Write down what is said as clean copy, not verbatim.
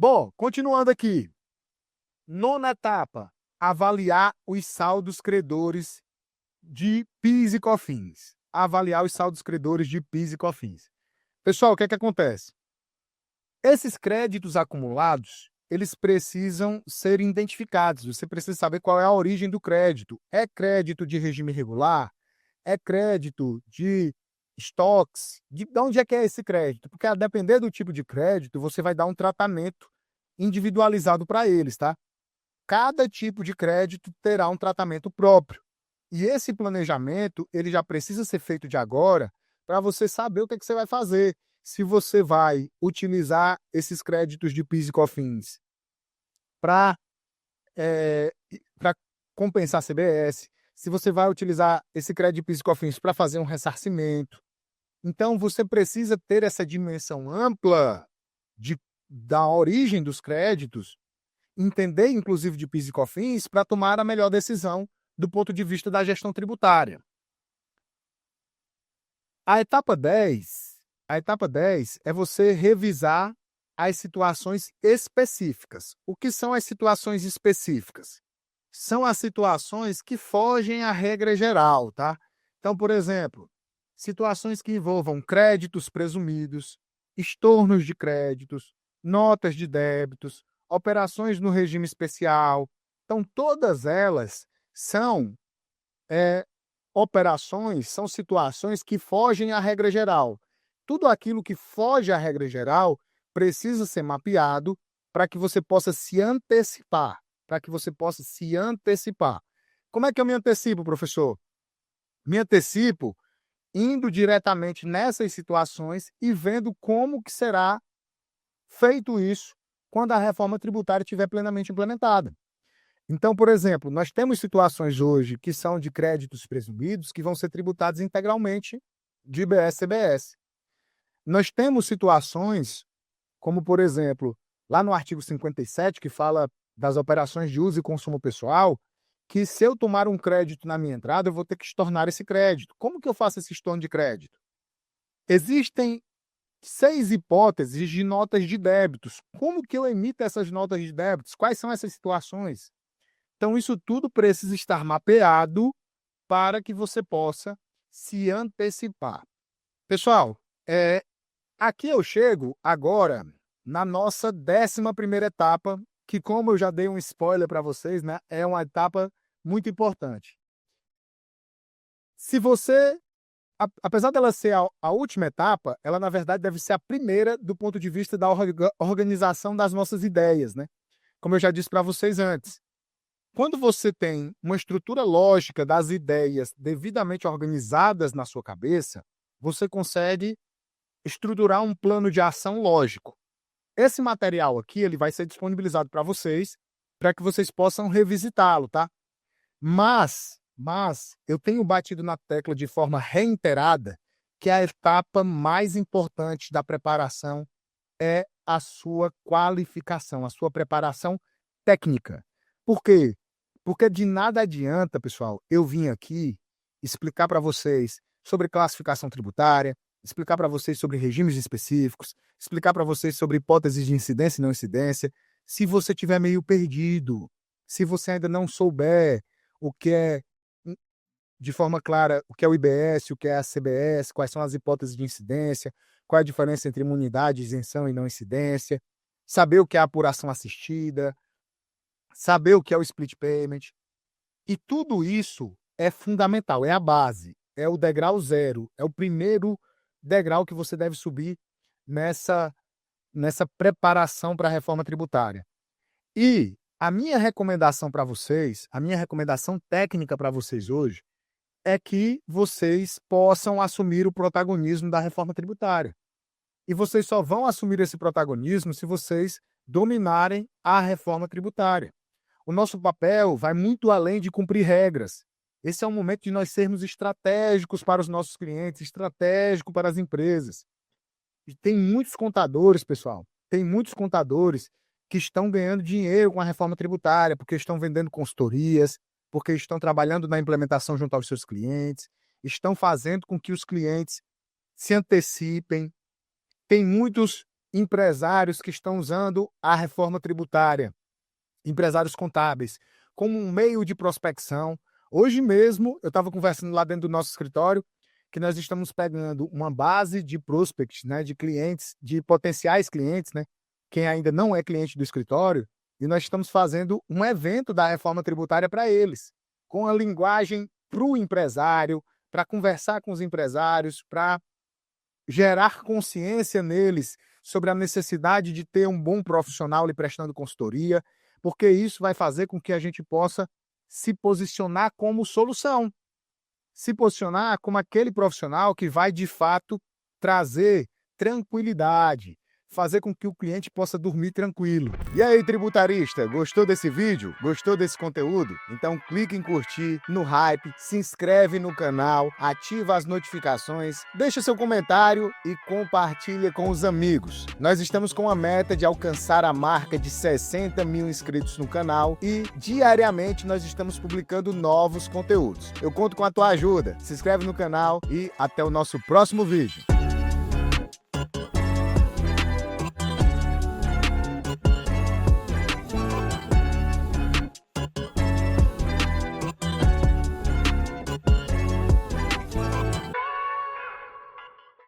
Bom, continuando aqui. Nona etapa, avaliar os saldos credores de PIS e COFINS. Avaliar os saldos credores de PIS e COFINS. Pessoal, o que é que acontece? Esses créditos acumulados, eles precisam ser identificados. Você precisa saber qual é a origem do crédito. É crédito de regime regular? É crédito de estoques? De onde é que é esse crédito? Porque a depender do tipo de crédito, você vai dar um tratamento individualizado para eles, tá? Cada tipo de crédito terá um tratamento próprio. E esse planejamento, ele já precisa ser feito de agora para você saber o que é que você vai fazer. Se você vai utilizar esses créditos de PIS e COFINS para para compensar a CBS, se você vai utilizar esse crédito de PIS e COFINS para fazer um ressarcimento. Então, você precisa ter essa dimensão ampla de, da origem dos créditos, entender inclusive de PIS e COFINS para tomar a melhor decisão do ponto de vista da gestão tributária. A etapa 10 é você revisar as situações específicas. O que são as situações específicas? São as situações que fogem à regra geral, tá? Então, por exemplo, situações que envolvam créditos presumidos, estornos de créditos, notas de débitos, operações no regime especial. Então, todas elas são operações, são situações que fogem à regra geral. Tudo aquilo que foge à regra geral precisa ser mapeado para que você possa se antecipar, Como é que eu me antecipo, professor? Me antecipo indo diretamente nessas situações e vendo como que será feito isso quando a reforma tributária estiver plenamente implementada. Então, por exemplo, nós temos situações hoje que são de créditos presumidos que vão ser tributados integralmente de IBS e CBS. Nós temos situações como, por exemplo, lá no artigo 57, que fala das operações de uso e consumo pessoal, que se eu tomar um crédito na minha entrada, eu vou ter que estornar esse crédito. Como que eu faço esse estorno de crédito? Existem 6 hipóteses de notas de débitos. Como que eu emito essas notas de débitos? Quais são essas situações? Então, isso tudo precisa estar mapeado para que você possa se antecipar. Pessoal, aqui eu chego agora na nossa 11ª etapa, que, como eu já dei um spoiler para vocês, né, é uma etapa muito importante. Se você, apesar dela ser a última etapa, ela na verdade deve ser a primeira do ponto de vista da organização das nossas ideias, né? Como eu já disse para vocês antes. Quando você tem uma estrutura lógica das ideias devidamente organizadas na sua cabeça, você consegue estruturar um plano de ação lógico. Esse material aqui ele vai ser disponibilizado para vocês, para que vocês possam revisitá-lo, tá? Mas eu tenho batido na tecla de forma reiterada que a etapa mais importante da preparação é a sua qualificação, a sua preparação técnica. Por quê? Porque de nada adianta, pessoal, eu vim aqui explicar para vocês sobre classificação tributária, explicar para vocês sobre regimes específicos, explicar para vocês sobre hipóteses de incidência e não incidência, se você estiver meio perdido, se você ainda não souber o que é, de forma clara, o que é o IBS, o que é a CBS, quais são as hipóteses de incidência, qual é a diferença entre imunidade, isenção e não incidência, saber o que é a apuração assistida, saber o que é o split payment. E tudo isso é fundamental, é a base, é o degrau zero, é o primeiro degrau que você deve subir nessa preparação para a reforma tributária. E a minha recomendação para vocês, a minha recomendação técnica para vocês hoje, é que vocês possam assumir o protagonismo da reforma tributária. E vocês só vão assumir esse protagonismo se vocês dominarem a reforma tributária. O nosso papel vai muito além de cumprir regras. Esse é o momento de nós sermos estratégicos para os nossos clientes, estratégico para as empresas. E tem muitos contadores, pessoal, tem muitos contadores que estão ganhando dinheiro com a reforma tributária, porque estão vendendo consultorias, porque estão trabalhando na implementação junto aos seus clientes, estão fazendo com que os clientes se antecipem. Tem muitos empresários que estão usando a reforma tributária, empresários contábeis, como um meio de prospecção. Hoje mesmo, eu estava conversando lá dentro do nosso escritório, que nós estamos pegando uma base de prospects, né, de clientes, de potenciais clientes, né, quem ainda não é cliente do escritório, e nós estamos fazendo um evento da reforma tributária para eles, com a linguagem para o empresário, para conversar com os empresários, para gerar consciência neles sobre a necessidade de ter um bom profissional lhe prestando consultoria, porque isso vai fazer com que a gente possa se posicionar como solução, se posicionar como aquele profissional que vai, de fato, trazer tranquilidade, fazer com que o cliente possa dormir tranquilo. E aí, tributarista, gostou desse vídeo? Gostou desse conteúdo? Então clique em curtir, no hype, se inscreve no canal, ativa as notificações, deixa seu comentário e compartilha com os amigos. Nós estamos com a meta de alcançar a marca de 60 mil inscritos no canal e diariamente nós estamos publicando novos conteúdos. Eu conto com a tua ajuda. Se inscreve no canal e até o nosso próximo vídeo.